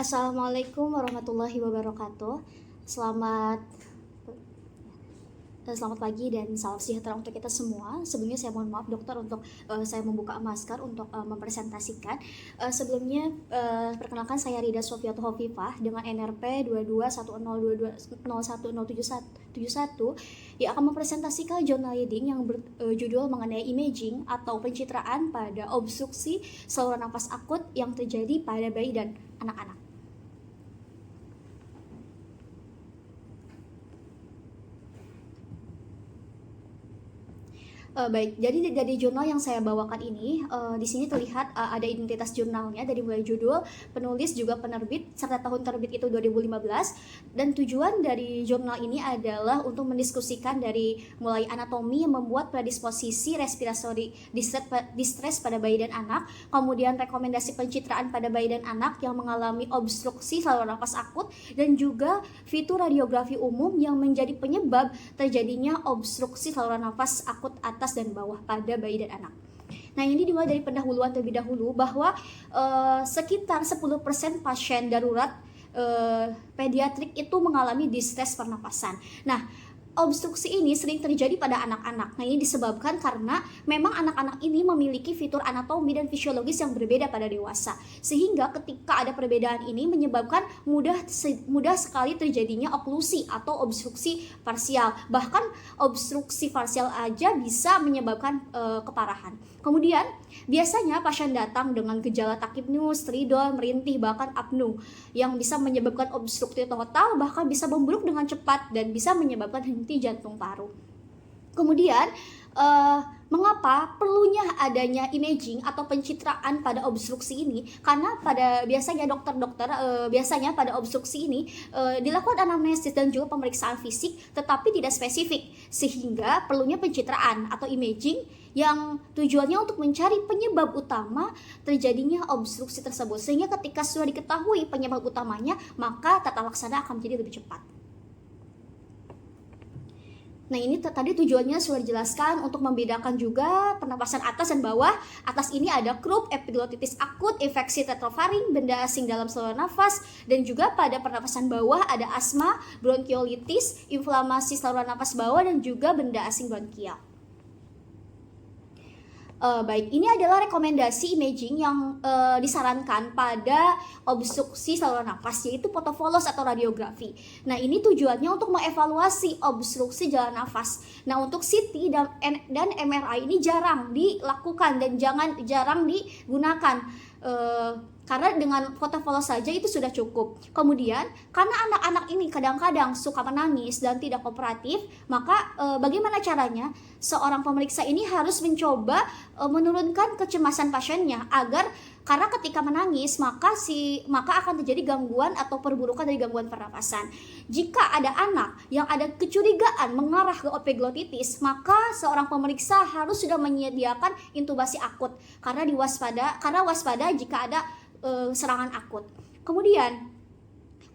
Assalamualaikum warahmatullahi wabarakatuh. Selamat Selamat pagi dan salam sejahtera untuk kita semua. Sebelumnya saya mohon maaf dokter untuk saya membuka masker untuk mempresentasikan. Perkenalkan saya Rida Sofiatul Hovifah dengan NRP 2210220171 yang akan mempresentasikan jurnal reading yang berjudul mengenai imaging atau pencitraan pada obstruksi saluran nafas akut yang terjadi pada bayi dan anak-anak. Baik, jadi dari jurnal yang saya bawakan ini, di sini terlihat ada identitas jurnalnya dari mulai judul, penulis, juga penerbit, serta tahun terbit itu 2015. Dan tujuan dari jurnal ini adalah untuk mendiskusikan dari mulai anatomi yang membuat predisposisi respiratory distress pada bayi dan anak, kemudian rekomendasi pencitraan pada bayi dan anak yang mengalami obstruksi saluran nafas akut, dan juga fitur radiografi umum yang menjadi penyebab terjadinya obstruksi saluran nafas akut atas dan bawah pada bayi dan anak. Nah, ini dimulai dari pendahuluan terlebih dahulu bahwa sekitar 10% pasien darurat pediatrik itu mengalami distres pernapasan. Nah, obstruksi ini sering terjadi pada anak-anak. Nah, ini disebabkan karena memang anak-anak ini memiliki fitur anatomi dan fisiologis yang berbeda pada dewasa. Sehingga ketika ada perbedaan ini menyebabkan mudah sekali terjadinya oklusi atau obstruksi parsial. Bahkan obstruksi parsial aja bisa menyebabkan keparahan. Kemudian, biasanya pasien datang dengan gejala takipnus, stridor, merintih, bahkan apnu yang bisa menyebabkan obstruksi total, bahkan bisa memburuk dengan cepat dan bisa menyebabkan henti jantung paru. Kemudian, mengapa perlunya adanya imaging atau pencitraan pada obstruksi ini? Karena biasanya dokter-dokter biasanya pada obstruksi ini dilakukan anamnesis dan juga pemeriksaan fisik, tetapi tidak spesifik, sehingga perlunya pencitraan atau imaging yang tujuannya untuk mencari penyebab utama terjadinya obstruksi tersebut, sehingga ketika sudah diketahui penyebab utamanya, maka tata laksana akan menjadi lebih cepat. Nah, ini tadi tujuannya sudah dijelaskan untuk membedakan juga pernapasan atas dan bawah. Atas ini ada croup, epiglotitis akut, infeksi tetrofaring, benda asing dalam saluran nafas, dan juga pada pernapasan bawah ada asma, bronkiolitis, inflamasi saluran nafas bawah, dan juga benda asing bronkial. Baik, ini adalah rekomendasi imaging yang disarankan pada obstruksi saluran nafas, yaitu fotofolos atau radiografi. Nah, ini tujuannya untuk mengevaluasi obstruksi jalan nafas. Nah, untuk CT dan MRI ini jarang dilakukan dan jarang digunakan. Karena dengan fotofolos saja itu sudah cukup. Kemudian, karena anak-anak ini kadang-kadang suka menangis dan tidak kooperatif, maka bagaimana caranya? Seorang pemeriksa ini harus mencoba menurunkan kecemasan pasiennya karena ketika menangis maka akan terjadi gangguan atau perburukan dari gangguan pernapasan. Jika ada anak yang ada kecurigaan mengarah ke epiglotitis, maka seorang pemeriksa harus sudah menyediakan intubasi akut karena waspada jika ada serangan akut. Kemudian,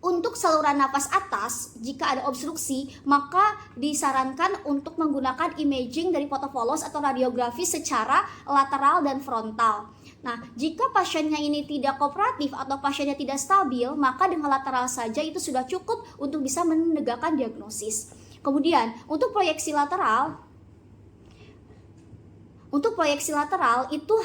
untuk saluran nafas atas, jika ada obstruksi, maka disarankan untuk menggunakan imaging dari fotofolos atau radiografi secara lateral dan frontal. Nah, jika pasiennya ini tidak kooperatif atau pasiennya tidak stabil, maka dengan lateral saja itu sudah cukup untuk bisa menegakkan diagnosis. Kemudian, untuk proyeksi lateral itu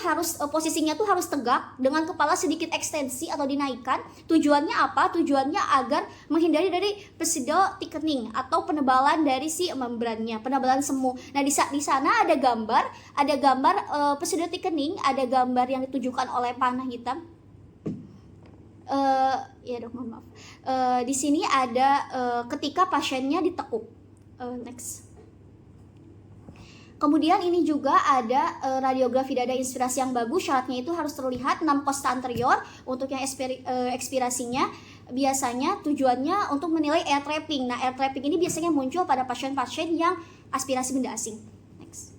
posisinya tuh harus tegak dengan kepala sedikit ekstensi atau dinaikkan. Tujuannya apa? Tujuannya agar menghindari dari pseudo thickening atau penebalan dari si membrannya, penebalan semu. Nah, di sana ada gambar pseudo thickening, ada gambar yang ditujukan oleh panah hitam. Ya dok, mohon maaf. Di sini ada ketika pasiennya ditekuk. Next. Kemudian ini juga ada radiografi dada inspirasi yang bagus. Syaratnya itu harus terlihat 6 costa anterior. Untuk yang ekspirasinya biasanya tujuannya untuk menilai air trapping. Nah, air trapping ini biasanya muncul pada pasien-pasien yang aspirasi benda asing. Next.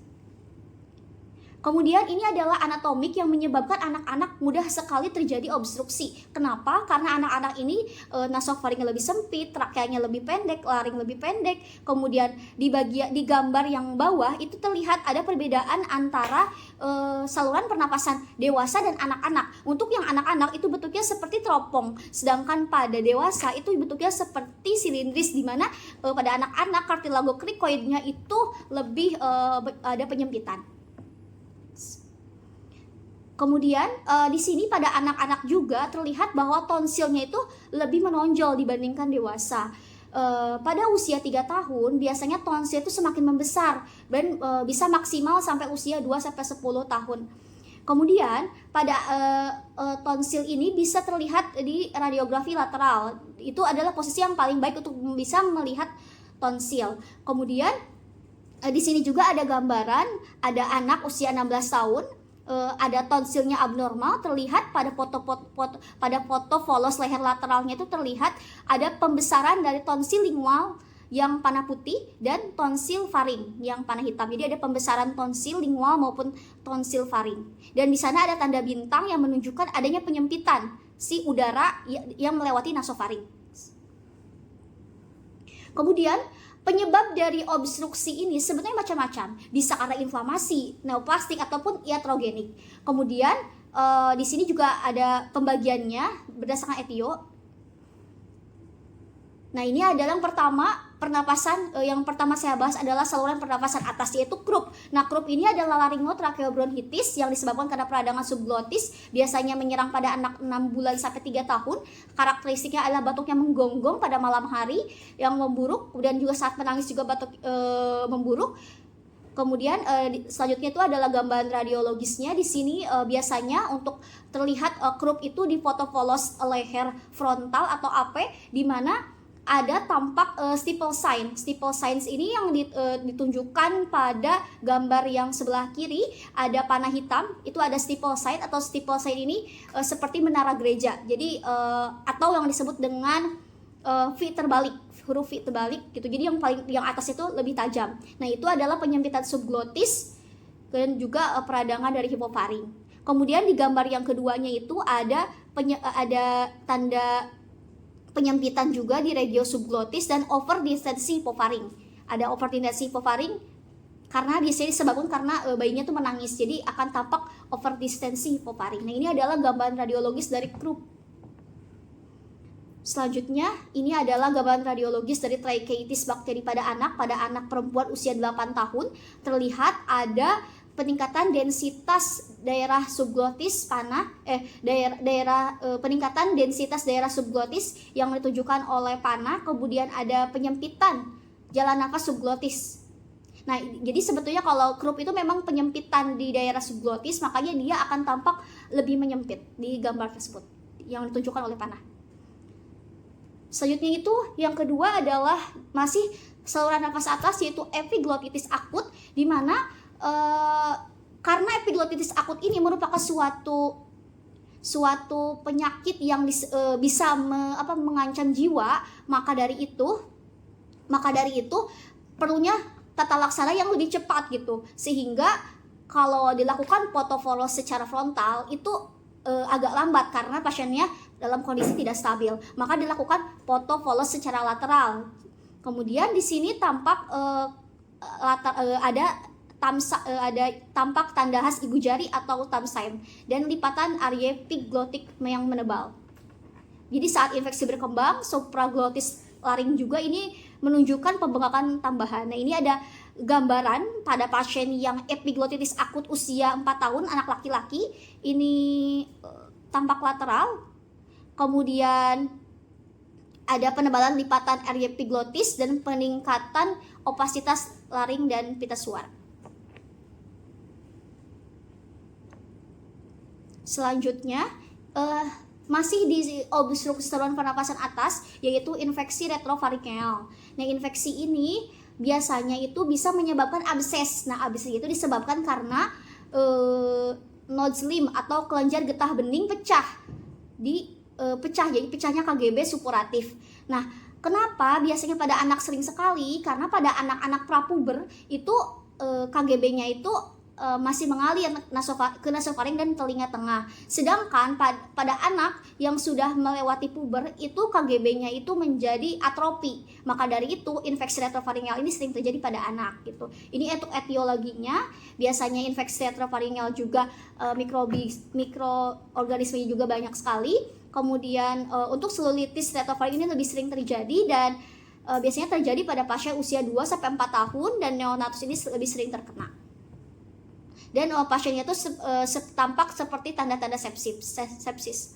Kemudian ini adalah anatomik yang menyebabkan anak-anak mudah sekali terjadi obstruksi. Kenapa? Karena anak-anak ini nasofaringnya lebih sempit, trakeanya lebih pendek, laring lebih pendek. Kemudian di gambar yang bawah itu terlihat ada perbedaan antara saluran pernapasan dewasa dan anak-anak. Untuk yang anak-anak itu bentuknya seperti teropong, sedangkan pada dewasa itu bentuknya seperti silindris, di mana pada anak-anak kartilago krikoidnya itu lebih ada penyempitan. Kemudian di sini pada anak-anak juga terlihat bahwa tonsilnya itu lebih menonjol dibandingkan dewasa. Pada usia 3 tahun biasanya tonsil itu semakin membesar dan bisa maksimal sampai usia 2-10 tahun. Kemudian pada tonsil ini bisa terlihat di radiografi lateral. Itu adalah posisi yang paling baik untuk bisa melihat tonsil. Kemudian di sini juga ada gambaran, ada anak usia 16 tahun, ada tonsilnya abnormal, terlihat pada foto volos leher lateralnya itu terlihat ada pembesaran dari tonsil lingual yang panah putih dan tonsil faring yang panah hitam. Jadi ada pembesaran tonsil lingual maupun tonsil faring. Dan di sana ada tanda bintang yang menunjukkan adanya penyempitan si udara yang melewati nasofaring. Kemudian penyebab dari obstruksi ini sebenarnya macam-macam. Bisa karena inflamasi, neoplastik ataupun iatrogenik. Kemudian di sini juga ada pembagiannya berdasarkan etio. Nah, ini adalah yang pertama pernapasan yang pertama saya bahas adalah saluran pernapasan atas, yaitu croup. Nah, croup ini adalah laringotracheobronchitis yang disebabkan karena peradangan subglotis, biasanya menyerang pada anak 6 bulan sampai 3 tahun. Karakteristiknya adalah batuknya menggonggong pada malam hari yang memburuk, dan juga saat menangis juga batuk memburuk. Kemudian selanjutnya itu adalah gambaran radiologisnya. Di sini biasanya untuk terlihat croup itu di foto volos leher frontal atau AP, di mana ada tampak steeple sign. Steeple signs ini yang ditunjukkan pada gambar yang sebelah kiri, ada panah hitam, itu ada steeple sign, atau steeple sign ini seperti menara gereja. Jadi atau yang disebut dengan V terbalik, huruf V terbalik gitu. Jadi yang atas itu lebih tajam. Nah, itu adalah penyempitan subglotis dan juga peradangan dari hipofaring. Kemudian di gambar yang keduanya itu ada tanda penyempitan juga di regio subglotis dan overdistensi hipofaring. Ada overdistensi hipofaring karena di sini disebabkan karena bayinya tuh menangis, jadi akan tampak overdistensi hipofaring. Nah, ini adalah gambaran radiologis dari croup. Selanjutnya, ini adalah gambaran radiologis dari tracheitis bakteri pada anak perempuan usia 8 tahun. Terlihat ada peningkatan densitas daerah subglotis peningkatan densitas daerah subglotis yang ditunjukkan oleh panah. Kemudian ada penyempitan jalan nafas subglotis. Nah, jadi sebetulnya kalau croup itu memang penyempitan di daerah subglotis, makanya dia akan tampak lebih menyempit di gambar tersebut yang ditunjukkan oleh panah. Selanjutnya itu yang kedua adalah masih saluran nafas atas, yaitu epiglotitis akut, di mana karena epiglotitis akut ini merupakan suatu penyakit yang bisa mengancam jiwa, maka dari itu perlunya tata laksana yang lebih cepat gitu, sehingga kalau dilakukan fotovolos secara frontal itu agak lambat karena pasiennya dalam kondisi tidak stabil, maka dilakukan fotovolos secara lateral. Kemudian di sini tampak ada tampak tanda khas igu jari atau thumb sign dan lipatan area epiglotik yang menebal. Jadi saat infeksi berkembang, supraglottis laring juga ini menunjukkan pembengkakan tambahan. Nah, ini ada gambaran pada pasien yang epiglotitis akut usia 4 tahun, anak laki-laki. Ini tampak lateral. Kemudian ada penebalan lipatan area epiglotis dan peningkatan opasitas laring dan pita suara. Selanjutnya masih di obstruksi saluran pernapasan atas, yaitu infeksi retrofaringeal. Nah, infeksi ini biasanya itu bisa menyebabkan abses. Nah, abses itu disebabkan karena nodes atau kelenjar getah bening pecah, jadi pecahnya KGB supuratif. Nah, kenapa biasanya pada anak sering sekali? Karena pada anak-anak prapuber itu KGB-nya itu masih mengalir ke nasofaring dan telinga tengah. Sedangkan pada anak yang sudah melewati puber itu KGB-nya itu menjadi atrofi. Maka dari itu infeksi retrofaringeal ini sering terjadi pada anak gitu. Ini etiologinya. Biasanya infeksi retrofaringeal juga mikroorganismenya juga banyak sekali. Kemudian untuk selulitis retrofaring ini lebih sering terjadi dan biasanya terjadi pada pasien usia 2-4 tahun dan neonatus ini lebih sering terkena. Dan pasiennya itu tampak seperti tanda-tanda sepsis.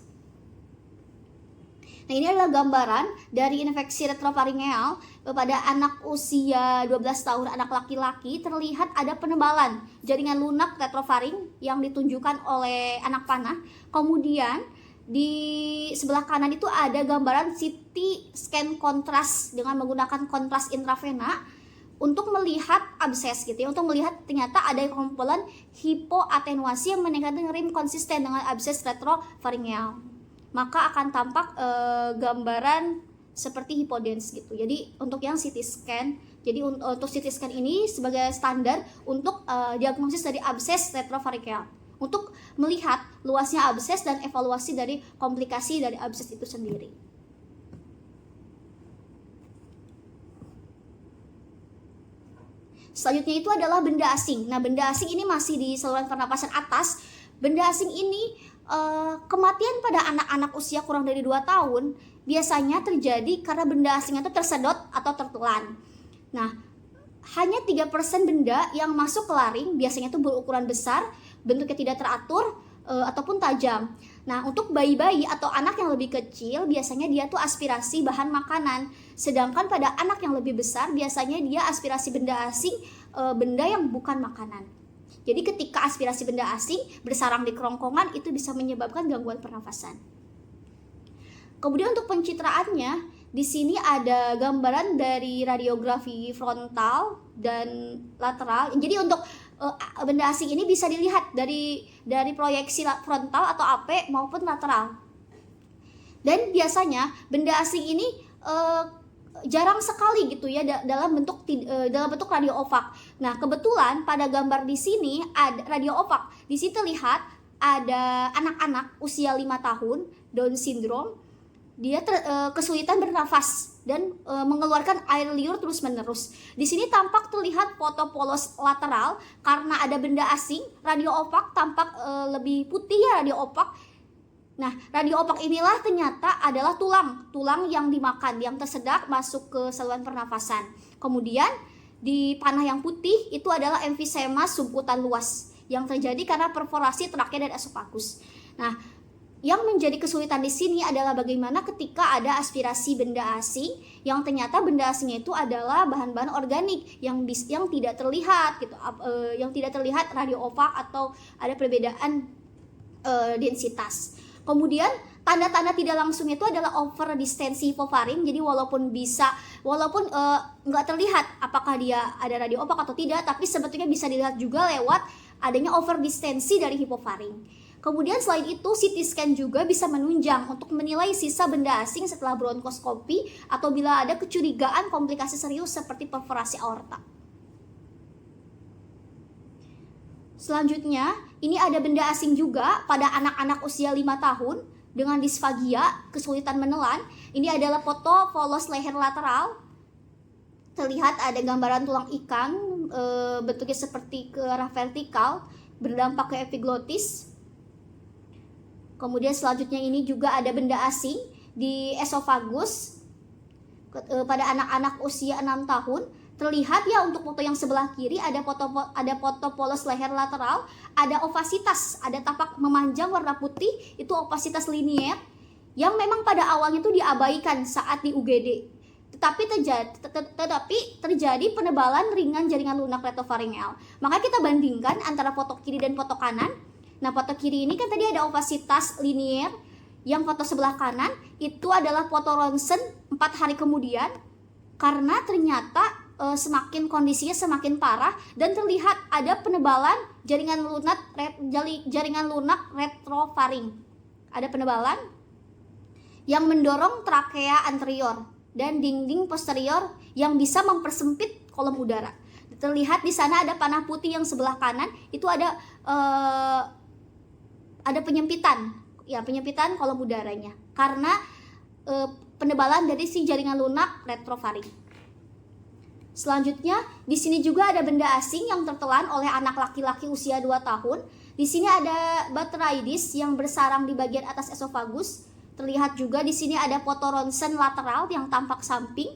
Nah, ini adalah gambaran dari infeksi retrofaringeal pada anak usia 12 tahun, anak laki-laki. Terlihat ada penebalan jaringan lunak retrofaring yang ditunjukkan oleh anak panah. Kemudian di sebelah kanan itu ada gambaran CT scan kontras dengan menggunakan kontras intravena untuk melihat abses gitu ya, untuk melihat ternyata ada kumpulan hipoatenuasi yang meningkatkan rim konsisten dengan abses retrofaringeal. Maka akan tampak gambaran seperti hipodens gitu. Jadi untuk yang CT scan, jadi untuk CT scan ini sebagai standar untuk diagnosis dari abses retrofaringeal, untuk melihat luasnya abses dan evaluasi dari komplikasi dari abses itu sendiri. Selanjutnya itu adalah benda asing. Nah, benda asing ini masih di saluran pernapasan atas. Benda asing ini kematian pada anak-anak usia kurang dari 2 tahun biasanya terjadi karena benda asing itu tersedot atau tertelan. Nah, hanya 3% benda yang masuk ke laring biasanya itu berukuran besar, bentuknya tidak teratur ataupun tajam. Nah, untuk bayi-bayi atau anak yang lebih kecil biasanya dia tuh aspirasi bahan makanan. Sedangkan pada anak yang lebih besar biasanya dia aspirasi benda asing, benda yang bukan makanan. Jadi ketika aspirasi benda asing bersarang di kerongkongan itu bisa menyebabkan gangguan pernafasan. Kemudian untuk pencitraannya, di sini ada gambaran dari radiografi frontal dan lateral. Jadi untuk benda asing ini bisa dilihat dari proyeksi frontal atau AP maupun lateral. Dan biasanya benda asing ini jarang sekali gitu ya dalam bentuk radio ovak. Nah, kebetulan pada gambar di sini ada radio ovak. Di situ terlihat ada anak-anak usia 5 tahun Down syndrome. Dia kesulitan bernafas dan mengeluarkan air liur terus-menerus. Di sini tampak terlihat foto polos lateral karena ada benda asing. Radio opak tampak lebih putih ya, radio opak. Nah, radio opak inilah ternyata adalah tulang yang dimakan, yang tersedak masuk ke saluran pernafasan. Kemudian di panah yang putih itu adalah emfisema subkutan luas yang terjadi karena perforasi trakea dan esofagus. Nah, yang menjadi kesulitan di sini adalah bagaimana ketika ada aspirasi benda asing yang ternyata benda asingnya itu adalah bahan-bahan organik yang tidak terlihat gitu, yang tidak terlihat radio opak atau ada perbedaan densitas. Kemudian tanda-tanda tidak langsung itu adalah over distensi hipofaring. Jadi walaupun nggak terlihat apakah dia ada radio opak atau tidak, tapi sebetulnya bisa dilihat juga lewat adanya over distensi dari hipofaring. Kemudian selain itu CT scan juga bisa menunjang untuk menilai sisa benda asing setelah bronkoskopi atau bila ada kecurigaan komplikasi serius seperti perforasi aorta. Selanjutnya, ini ada benda asing juga pada anak-anak usia 5 tahun dengan disfagia, kesulitan menelan. Ini adalah foto polos leher lateral. Terlihat ada gambaran tulang ikan, bentuknya seperti ke arah vertikal, berdampak ke epiglotis. Kemudian selanjutnya ini juga ada benda asing di esofagus pada anak-anak usia 6 tahun. Terlihat ya untuk foto yang sebelah kiri ada foto polos leher lateral, ada ovasitas, ada tapak memanjang warna putih, itu ovasitas linier yang memang pada awalnya itu diabaikan saat di UGD. Tetapi terjadi penebalan ringan jaringan lunak retrofaringeal. Maka kita bandingkan antara foto kiri dan foto kanan. Nah, foto kiri ini kan tadi ada ovasitas linier, yang foto sebelah kanan itu adalah foto ronsen 4 hari kemudian, karena ternyata semakin kondisinya semakin parah dan terlihat ada penebalan jaringan lunak retrofaring. Ada penebalan yang mendorong trakea anterior dan dinding posterior yang bisa mempersempit kolom udara. Terlihat di sana ada panah putih yang sebelah kanan itu ada penyempitan, ya penyempitan kolom udaranya karena penebalan dari si jaringan lunak retrofaring. Selanjutnya, di sini juga ada benda asing yang tertelan oleh anak laki-laki usia 2 tahun. Di sini ada batraidis yang bersarang di bagian atas esofagus. Terlihat juga di sini ada foto ronsen lateral yang tampak samping.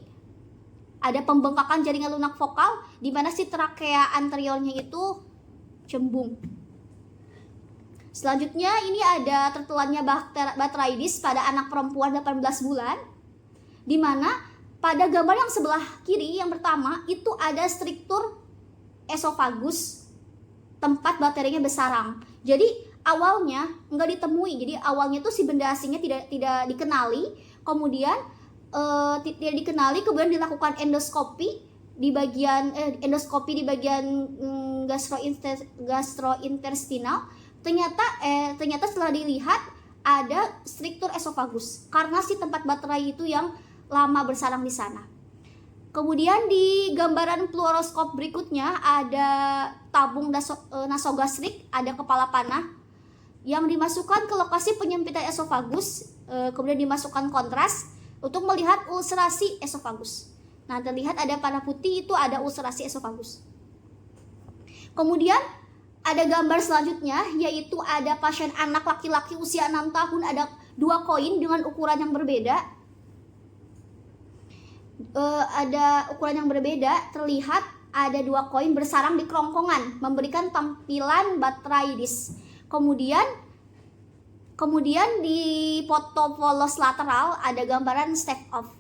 Ada pembengkakan jaringan lunak vokal di mana si trakea anteriornya itu cembung. Selanjutnya ini ada tertelannya batraidis pada anak perempuan 18 bulan, di mana pada gambar yang sebelah kiri yang pertama itu ada struktur esofagus tempat bakterinya bersarang. Jadi awalnya nggak ditemui. Jadi awalnya tuh si benda asingnya tidak dikenali. Kemudian kemudian dilakukan endoskopi di bagian gastrointestinal. Ternyata setelah dilihat ada struktur esofagus karena si tempat bakteri itu yang lama bersarang di sana. Kemudian di gambaran fluoroskop berikutnya ada tabung nasogastrik, ada kepala panah yang dimasukkan ke lokasi penyempitan esofagus, kemudian dimasukkan kontras untuk melihat ulcerasi esofagus. Nah, terlihat ada panah putih itu ada ulcerasi esofagus. Kemudian ada gambar selanjutnya yaitu ada pasien anak laki-laki usia 6 tahun, ada 2 koin dengan ukuran yang berbeda. Terlihat ada 2 koin bersarang di kerongkongan memberikan tampilan batraidis. Kemudian di foto polos lateral ada gambaran step off.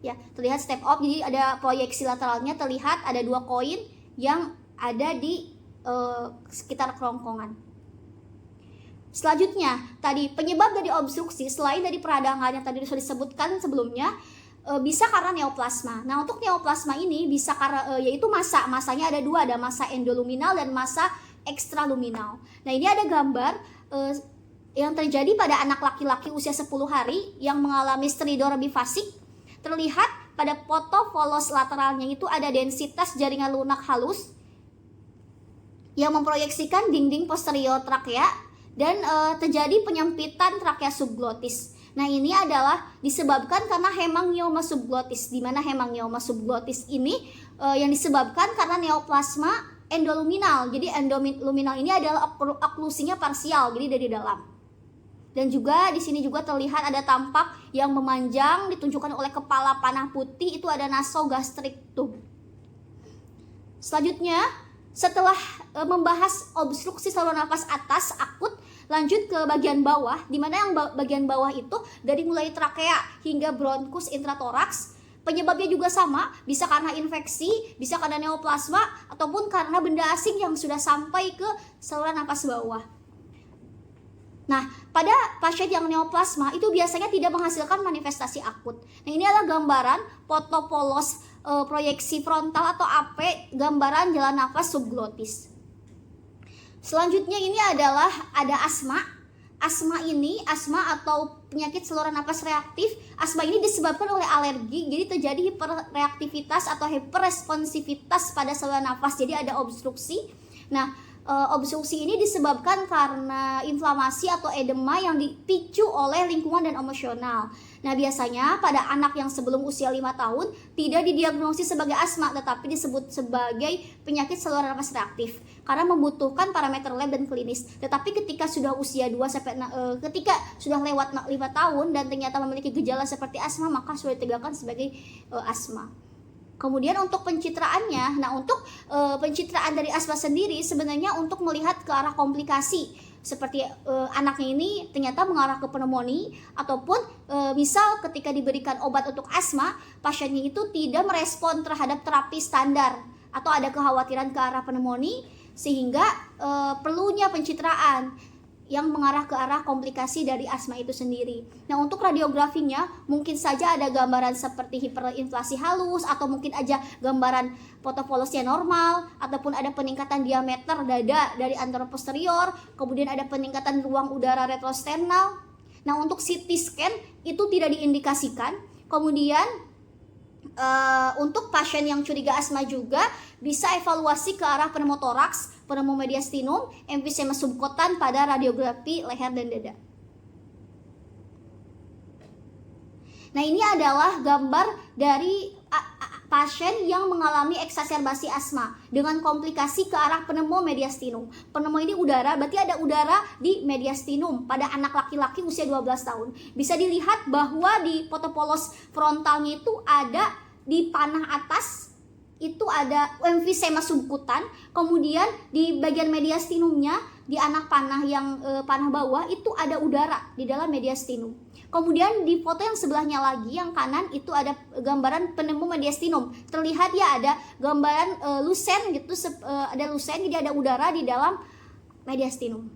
Ya, terlihat step off, jadi ada proyeksi lateralnya, terlihat ada 2 koin yang ada di sekitar kerongkongan. Selanjutnya, tadi penyebab dari obstruksi selain dari peradangan yang tadi sudah disebutkan sebelumnya, bisa karena neoplasma. Nah, untuk neoplasma ini bisa karena yaitu masanya ada 2, ada massa endoluminal dan massa ekstraluminal. Nah, ini ada gambar yang terjadi pada anak laki-laki usia 10 hari yang mengalami stridor bifasik. Terlihat pada foto polos lateralnya itu ada densitas jaringan lunak halus yang memproyeksikan dinding posterior trakea dan terjadi penyempitan trakea subglotis. Nah, ini adalah disebabkan karena hemangioma subglotis, di mana hemangioma subglotis ini yang disebabkan karena neoplasma endoluminal. Jadi endoluminal ini adalah oklusinya parsial, jadi dari dalam. Dan juga di sini juga terlihat ada tampak yang memanjang ditunjukkan oleh kepala panah putih, itu ada nasogastrik tube. Selanjutnya, setelah membahas obstruksi saluran nafas atas akut, lanjut ke bagian bawah, di mana yang bagian bawah itu dari mulai trakea hingga bronkus intratoraks. Penyebabnya juga sama, bisa karena infeksi, bisa karena neoplasma, ataupun karena benda asing yang sudah sampai ke saluran nafas bawah. Nah, pada pasien yang neoplasma itu biasanya tidak menghasilkan manifestasi akut. Nah, ini adalah gambaran foto polos proyeksi frontal atau AP gambaran jalan nafas subglotis. Selanjutnya ini adalah ada asma. Asma atau penyakit saluran nafas reaktif. Asma ini disebabkan oleh alergi, jadi terjadi hiperreaktivitas atau hiperresponsivitas pada saluran nafas. Jadi ada obstruksi. Nah, obstruksi ini disebabkan karena inflamasi atau edema yang dipicu oleh lingkungan dan emosional. Nah, biasanya pada anak yang sebelum usia 5 tahun tidak didiagnosis sebagai asma, tetapi disebut sebagai penyakit saluran nafas reaktif karena membutuhkan parameter lab dan klinis. Tetapi ketika sudah usia 2 sampai ketika sudah lewat 5 tahun dan ternyata memiliki gejala seperti asma, maka sudah ditegakkan sebagai asma. Kemudian untuk pencitraannya, nah untuk pencitraan dari asma sendiri sebenarnya untuk melihat ke arah komplikasi seperti anaknya ini ternyata mengarah ke pneumonia, ataupun misal ketika diberikan obat untuk asma, pasiennya itu tidak merespon terhadap terapi standar atau ada kekhawatiran ke arah pneumonia sehingga perlunya pencitraan yang mengarah ke arah komplikasi dari asma itu sendiri. Nah, untuk radiografinya mungkin saja ada gambaran seperti hiperinflasi halus, atau mungkin aja gambaran foto polosnya normal, ataupun ada peningkatan diameter dada dari anteroposterior, kemudian ada peningkatan ruang udara retrosternal. Nah, untuk CT scan itu tidak diindikasikan. Kemudian Untuk pasien yang curiga asma juga bisa evaluasi ke arah pneumotoraks, pneumomediastinum, emfisema subkutan pada radiografi leher dan dada. Nah, ini adalah gambar dari pasien yang mengalami eksaserbasi asma dengan komplikasi ke arah pneumomediastinum. Pneumo ini udara, berarti ada udara di mediastinum pada anak laki-laki usia 12 tahun. Bisa dilihat bahwa di foto polos frontalnya itu ada di panah atas itu ada emfisema subkutan, kemudian di bagian mediastinumnya di anak panah yang panah bawah itu ada udara di dalam mediastinum. Kemudian di foto yang sebelahnya lagi yang kanan itu ada gambaran pneumomediastinum. Terlihat ya ada gambaran lusen gitu, ada lusen, jadi ada udara di dalam mediastinum.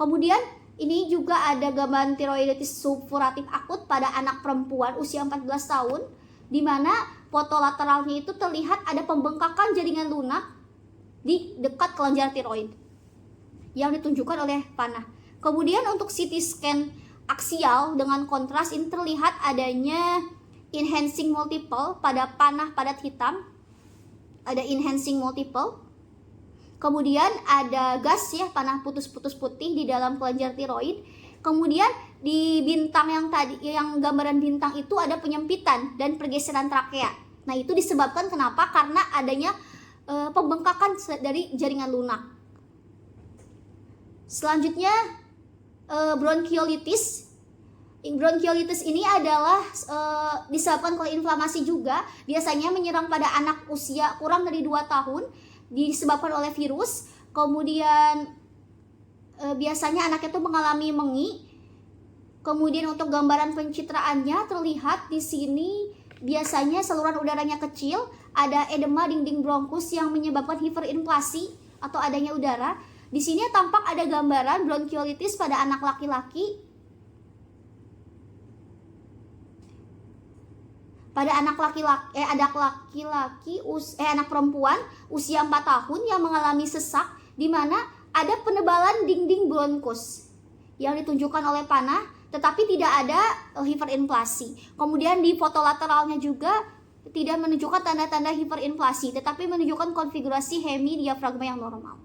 Kemudian ini juga ada gambaran tiroiditis subfuratif akut pada anak perempuan usia 14 tahun, di mana foto lateralnya itu terlihat ada pembengkakan jaringan lunak di dekat kelenjar tiroid yang ditunjukkan oleh panah. Kemudian untuk CT scan aksial dengan kontras ini terlihat adanya enhancing multiple pada panah padat hitam, ada enhancing multiple. Kemudian ada gas ya, panah putus-putus putih di dalam kelenjar tiroid. Kemudian di bintang yang tadi, yang gambaran bintang itu ada penyempitan dan pergeseran trakea. Nah, itu disebabkan kenapa? Karena adanya pembengkakan dari jaringan lunak. Selanjutnya bronkiolitis. Bronkiolitis ini adalah disebabkan oleh inflamasi juga, biasanya menyerang pada anak usia kurang dari 2 tahun, disebabkan oleh virus. Kemudian biasanya anak itu mengalami mengi. Kemudian untuk gambaran pencitraannya terlihat di sini biasanya saluran udaranya kecil, ada edema dinding bronkus yang menyebabkan hiperinflasi atau adanya udara. Di sini tampak ada gambaran bronkiolitis pada anak laki-laki. Pada anak perempuan usia 4 tahun yang mengalami sesak, di mana ada penebalan dinding bronkus yang ditunjukkan oleh panah, tetapi tidak ada hiperinflasi. Kemudian di foto lateralnya juga tidak menunjukkan tanda-tanda hiperinflasi, tetapi menunjukkan konfigurasi hemidiafragma yang normal.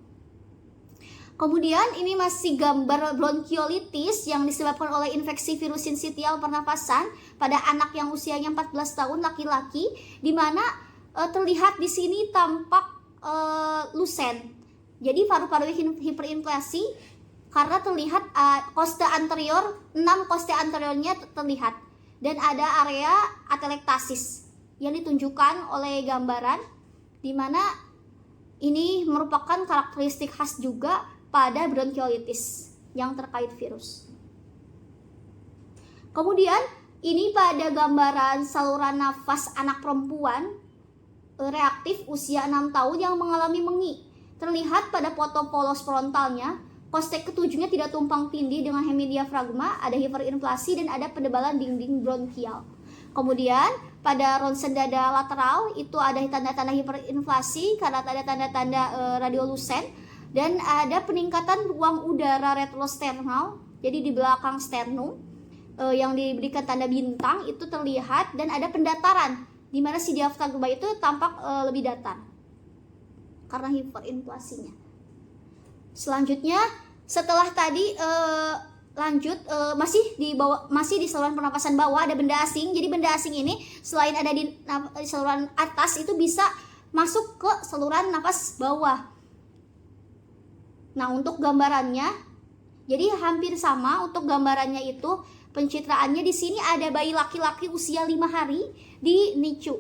Kemudian ini masih gambar bronkiolitis yang disebabkan oleh infeksi virus sinsitial pernafasan pada anak yang usianya 14 tahun laki-laki, di mana terlihat di sini tampak lusen. Jadi paru-paru hiperinflasi karena terlihat koste anterior, 6 koste anteriornya terlihat, dan ada area atelektasis yang ditunjukkan oleh gambaran, di mana ini merupakan karakteristik khas juga pada bronkiolitis yang terkait virus. Kemudian ini pada gambaran saluran nafas anak perempuan reaktif usia 6 tahun yang mengalami mengi. Terlihat pada foto polos frontalnya, koste ketujuhnya tidak tumpang tindih dengan hemidiafragma, ada hiperinflasi dan ada penebalan dinding bronkial. Kemudian pada ronsen dada lateral itu ada tanda-tanda hiperinflasi karena ada tanda-tanda radiolusen, dan ada peningkatan ruang udara retrosternal, jadi di belakang sternum yang diberikan tanda bintang itu terlihat, dan ada pendataran di mana si diafragma itu tampak lebih datar karena hiperinflasinya. Selanjutnya setelah tadi lanjut masih di saluran pernapasan bawah ada benda asing. Jadi benda asing ini selain ada di saluran atas itu bisa masuk ke saluran napas bawah. Nah, untuk gambarannya jadi hampir sama. Untuk gambarannya itu pencitraannya di sini ada bayi laki-laki usia 5 hari di NICU.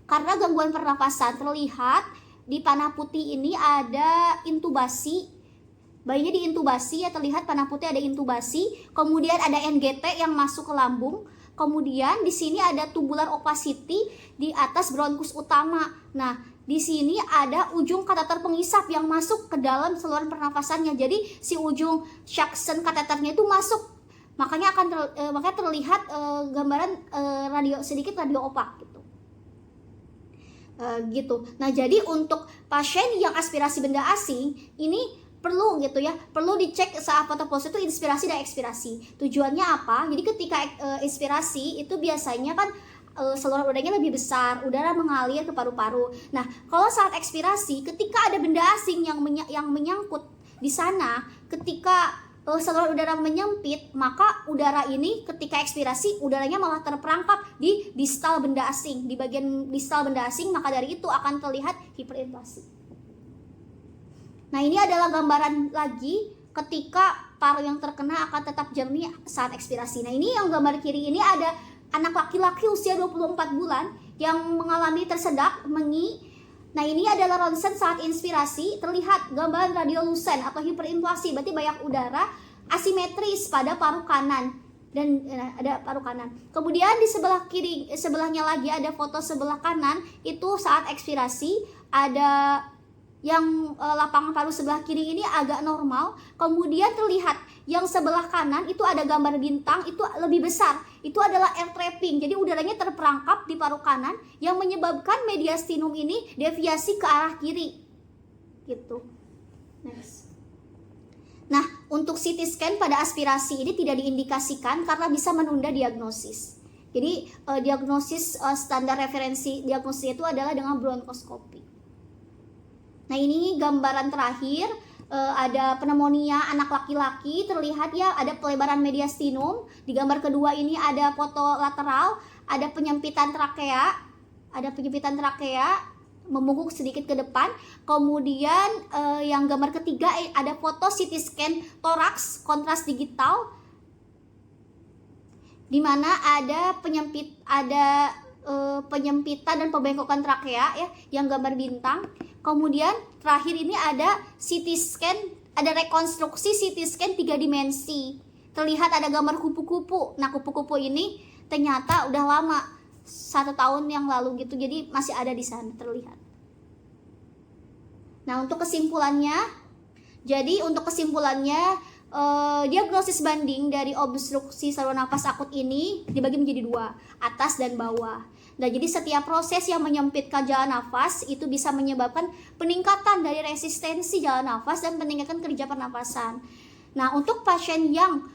Karena gangguan pernapasan terlihat di panah putih ini ada intubasi. Bayinya diintubasi ya, terlihat panah putih ada intubasi. Kemudian ada NGT yang masuk ke lambung. Kemudian di sini ada tubular opacity di atas bronkus utama. Nah, di sini ada ujung kateter pengisap yang masuk ke dalam saluran pernafasannya. Jadi si ujung suction kateternya itu masuk. Makanya terlihat gambaran sedikit radio opak gitu. Gitu. Nah, jadi untuk pasien yang aspirasi benda asing ini perlu gitu ya, perlu dicek saat foto pose itu inspirasi dan ekspirasi. Tujuannya apa? Jadi ketika inspirasi itu biasanya kan saluran udaranya lebih besar, udara mengalir ke paru-paru. Nah, kalau saat ekspirasi, ketika ada benda asing yang menyangkut di sana, ketika saluran udara menyempit, maka udara ini ketika ekspirasi udaranya malah terperangkap di distal benda asing, di bagian distal benda asing, maka dari itu akan terlihat hiperinflasi. Nah, ini adalah gambaran lagi ketika paru yang terkena akan tetap jernih saat ekspirasi. Nah, ini yang gambar kiri ini ada anak laki-laki usia 24 bulan yang mengalami tersedak, mengi. Nah, ini adalah ronsen saat inspirasi, terlihat gambaran radiolucen atau hiperinflasi, berarti banyak udara asimetris pada paru kanan dan ada paru kanan. Kemudian di sebelah kiri, sebelahnya lagi ada foto sebelah kanan, itu saat ekspirasi ada yang lapangan paru sebelah kiri ini agak normal. Kemudian terlihat yang sebelah kanan itu ada gambar bintang, itu lebih besar, itu adalah air trapping, jadi udaranya terperangkap di paru kanan yang menyebabkan mediastinum ini deviasi ke arah kiri gitu. Next. Nah, untuk CT scan pada aspirasi ini tidak diindikasikan karena bisa menunda diagnosis. Jadi diagnosis standar referensi diagnosis itu adalah dengan bronkoskopi. Nah, ini gambaran terakhir, ada pneumonia anak laki-laki, terlihat ya ada pelebaran mediastinum. Di gambar kedua ini ada foto lateral, ada penyempitan trakea, membungkuk sedikit ke depan. Kemudian yang gambar ketiga ada foto CT scan toraks kontras digital, di mana ada penyempitan dan pembengkokan trakea ya, yang gambar bintang. Kemudian terakhir ini ada CT scan, ada rekonstruksi CT scan 3 dimensi. Terlihat ada gambar kupu-kupu. Nah, kupu-kupu ini ternyata udah lama, 1 tahun yang lalu gitu, jadi masih ada di sana terlihat. Nah, untuk kesimpulannya, diagnosis banding dari obstruksi saluran nafas akut ini dibagi menjadi 2, atas dan bawah. Nah, jadi setiap proses yang menyempitkan jalan nafas itu bisa menyebabkan peningkatan dari resistensi jalan nafas dan peningkatan kerja pernapasan. Nah, untuk pasien yang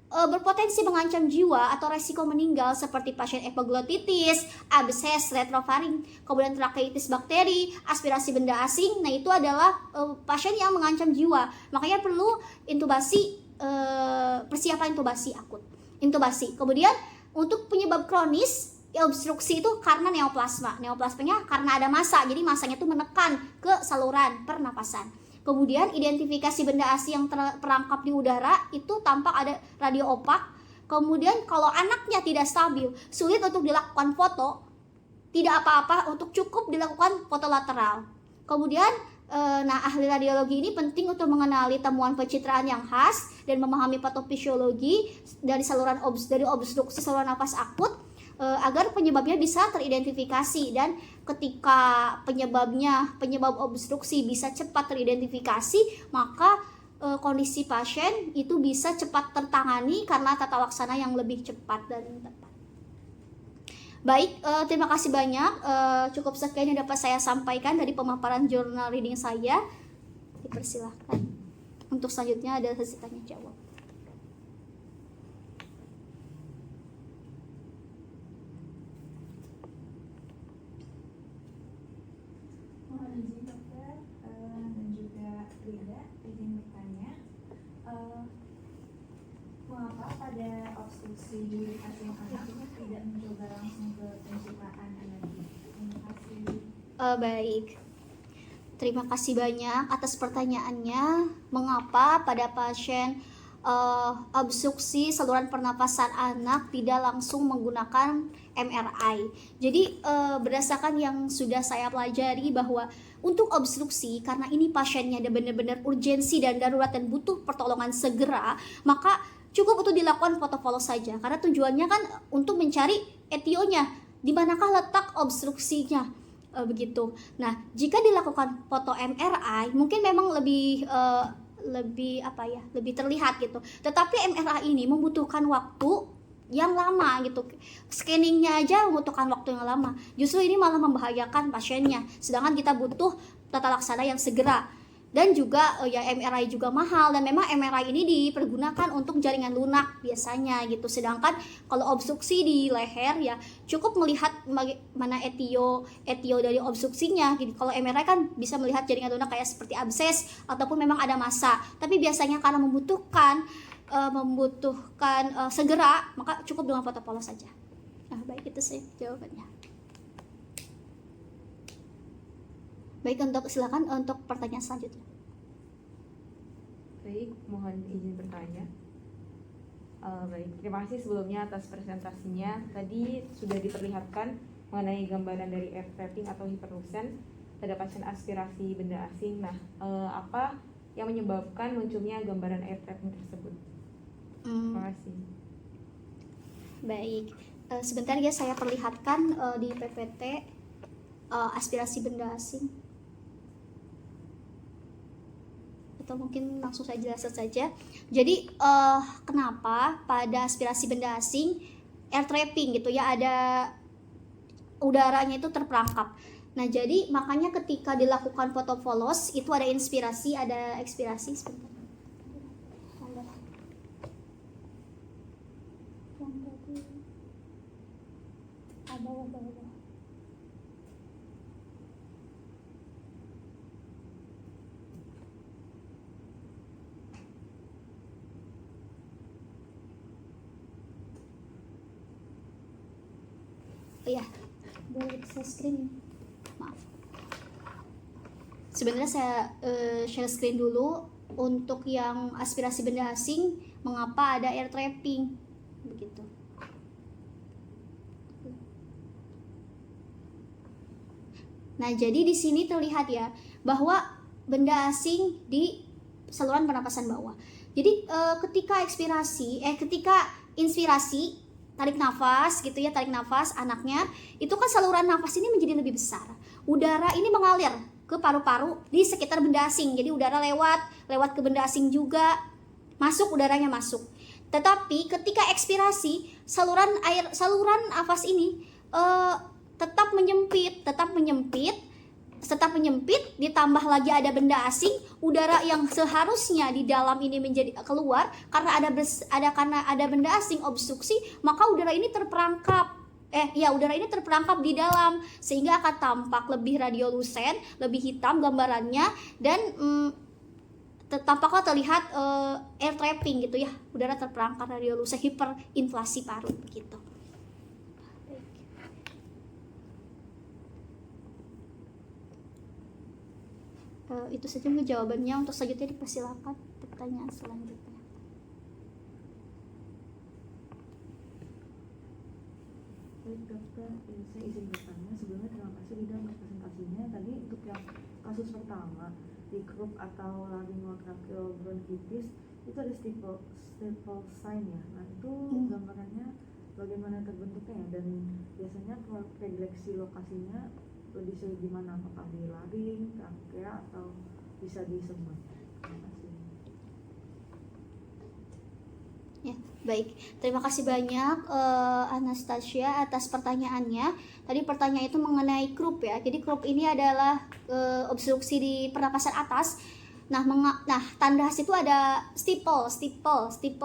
berpotensi mengancam jiwa atau resiko meninggal seperti pasien epiglotitis, abses retrofaring, kemudian trakeitis bakteri, aspirasi benda asing, nah itu adalah pasien yang mengancam jiwa. Makanya perlu intubasi, persiapan intubasi akut. Kemudian untuk penyebab kronis obstruksi itu karena neoplasma. Neoplasmanya karena ada massa, jadi massanya itu menekan ke saluran pernapasan. Kemudian identifikasi benda asing yang terperangkap di udara itu tampak ada radio opak. Kemudian kalau anaknya tidak stabil, sulit untuk dilakukan foto, tidak apa-apa untuk cukup dilakukan foto lateral. Kemudian ahli radiologi ini penting untuk mengenali temuan pencitraan yang khas dan memahami patofisiologi dari obstruksi saluran nafas akut, agar penyebabnya bisa teridentifikasi, dan ketika penyebab obstruksi bisa cepat teridentifikasi, maka kondisi pasien itu bisa cepat tertangani karena tata laksana yang lebih cepat dan tepat. Baik, terima kasih banyak. Cukup sekian yang dapat saya sampaikan dari pemaparan jurnal reading saya. Dipersilahkan. Untuk selanjutnya ada sesi tanya jawab. Mengapa pada obstruksi duri pasien anak tidak mencoba langsung ke pencitraan energi? Terima kasih. Baik, terima kasih banyak atas pertanyaannya. Mengapa pada pasien obstruksi saluran pernapasan anak tidak langsung menggunakan MRI? Jadi berdasarkan yang sudah saya pelajari bahwa untuk obstruksi, karena ini pasiennya ada benar-benar urgensi dan darurat dan butuh pertolongan segera, maka cukup untuk dilakukan foto polos saja, karena tujuannya kan untuk mencari etionya, di manakah letak obstruksinya, begitu. Nah, jika dilakukan foto MRI mungkin memang lebih terlihat gitu. Tetapi MRI ini membutuhkan waktu yang lama gitu. Scanningnya aja membutuhkan waktu yang lama. Justru ini malah membahayakan pasiennya. Sedangkan kita butuh tata laksana yang segera. Dan juga ya MRI juga mahal, dan memang MRI ini dipergunakan untuk jaringan lunak biasanya gitu. Sedangkan kalau obstruksi di leher ya cukup melihat mana etio dari obstruksinya gitu. Kalau MRI kan bisa melihat jaringan lunak kayak seperti abses ataupun memang ada massa. Tapi biasanya karena membutuhkan segera, maka cukup dengan foto polos saja. Nah, baik, itu sih jawabannya. Baik, silakan untuk pertanyaan selanjutnya. Baik, mohon izin bertanya. Baik, terima kasih sebelumnya atas presentasinya. Tadi sudah diperlihatkan mengenai gambaran dari air trapping atau hiperlusen pada pasien aspirasi benda asing. Nah, apa yang menyebabkan munculnya gambaran air trapping tersebut? Terima kasih. Baik, sebentar ya saya perlihatkan di PPT aspirasi benda asing. Atau mungkin langsung saya jelaskan saja. Jadi kenapa pada aspirasi benda asing air trapping gitu ya, ada udaranya itu terperangkap. Nah, jadi makanya ketika dilakukan foto polos itu ada inspirasi, ada ekspirasi. Sebentar. Ya, boleh saya screen, maaf. Sebenarnya saya share screen dulu untuk yang aspirasi benda asing, mengapa ada air trapping begitu. Nah, jadi di sini terlihat ya bahwa benda asing di saluran pernapasan bawah. Jadi ketika inspirasi, tarik nafas gitu ya, tarik nafas anaknya, itu kan saluran nafas ini menjadi lebih besar. Udara ini mengalir ke paru-paru di sekitar benda asing. Jadi udara lewat ke benda asing juga, udaranya masuk. Tetapi ketika ekspirasi, saluran nafas ini tetap menyempit, ditambah lagi ada benda asing, udara yang seharusnya di dalam ini menjadi keluar karena ada benda asing obstruksi, maka udara ini terperangkap di dalam, sehingga akan tampak lebih radiolusen, lebih hitam gambarannya, dan tampaknya terlihat air trapping gitu ya, udara terperangkap, radiolusen, hiperinflasi paru begitu. Itu saja jawabannya. Untuk selanjutnya dipersilakan pertanyaan selanjutnya. Baik dokter, saya izin bertanya. Sebelumnya terima kasih Lida untuk presentasinya. Tadi untuk yang kasus pertama di croup atau laryngotracheal bronchitis itu ada stipple sign ya. Nah itu gambarannya bagaimana terbentuknya ya, dan biasanya predileksi lokasinya lebih sering di mana, apakah di laring, trachea, atau bisa di semua? Terima kasih. Ya, baik. Terima kasih banyak Anastasia atas pertanyaannya. Tadi pertanyaan itu mengenai croup ya. Jadi croup ini adalah obstruksi di pernapasan atas. Nah, tanda khas itu ada stipple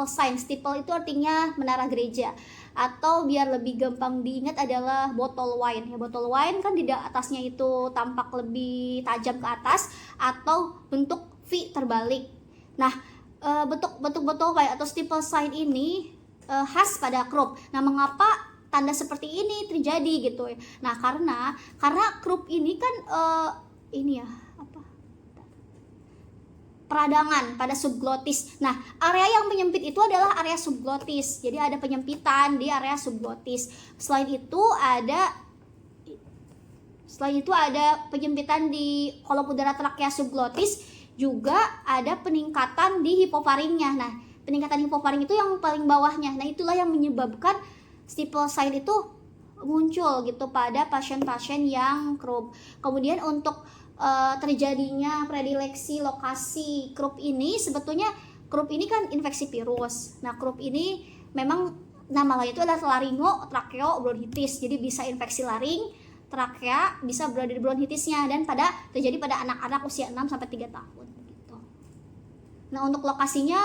sign. Stipple itu artinya menara gereja, atau biar lebih gampang diingat adalah bottle wine. Ya, bottle wine kan di atasnya itu tampak lebih tajam ke atas atau bentuk V terbalik. Nah, bentuk bottle wine atau stipple sign ini khas pada croup. Nah, mengapa tanda seperti ini terjadi gitu ya? Nah, karena croup ini kan peradangan pada subglotis. Nah, area yang menyempit itu adalah area subglotis. Jadi ada penyempitan di area subglotis. Selain itu ada penyempitan di kolom udara trakea subglotis, juga ada peningkatan di hipofaringnya. Nah, peningkatan hipofaring itu yang paling bawahnya. Nah, itulah yang menyebabkan stipple sign itu muncul gitu pada pasien-pasien yang croup. Kemudian untuk terjadinya predileksi lokasi croup ini, sebetulnya croup ini kan infeksi virus. Nah, croup ini memang nama lain itu adalah laringotracheobronchitis. Jadi bisa infeksi laring, trakea, bisa berada di bronchitisnya, dan terjadi pada anak-anak usia 6 sampai 3 tahun. Nah, untuk lokasinya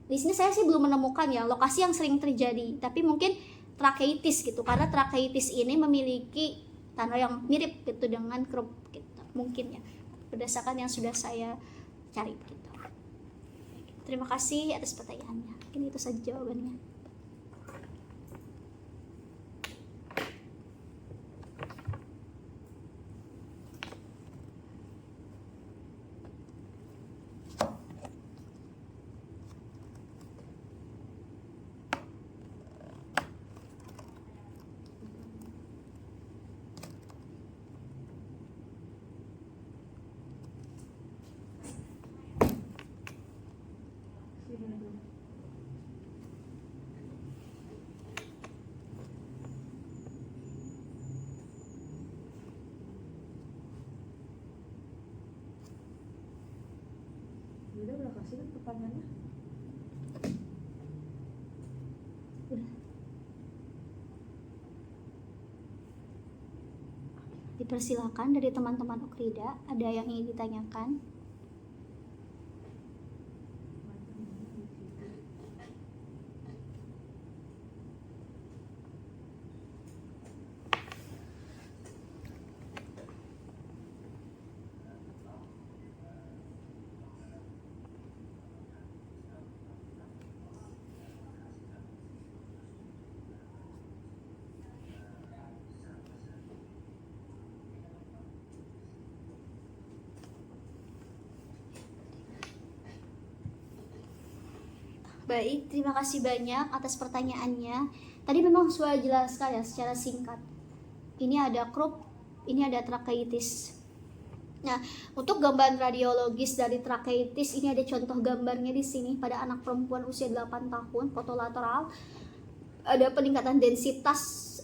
di sini saya sih belum menemukan ya lokasi yang sering terjadi, tapi mungkin trakeitis gitu, karena trakeitis ini memiliki tanda yang mirip gitu dengan croup gitu, mungkin ya berdasarkan yang sudah saya cari gitu. Terima kasih atas pertanyaannya. Mungkin itu saja jawabannya. Udah kasih kan pertanyaannya. Dipersilakan dari teman-teman Okrida, ada yang ingin ditanyakan? Baik, terima kasih banyak atas pertanyaannya. Tadi memang sudah jelaskan ya secara singkat. Ini ada croup, ini ada trakeitis. Nah, untuk gambaran radiologis dari trakeitis ini ada contoh gambarnya di sini pada anak perempuan usia 8 tahun, foto lateral. Ada peningkatan densitas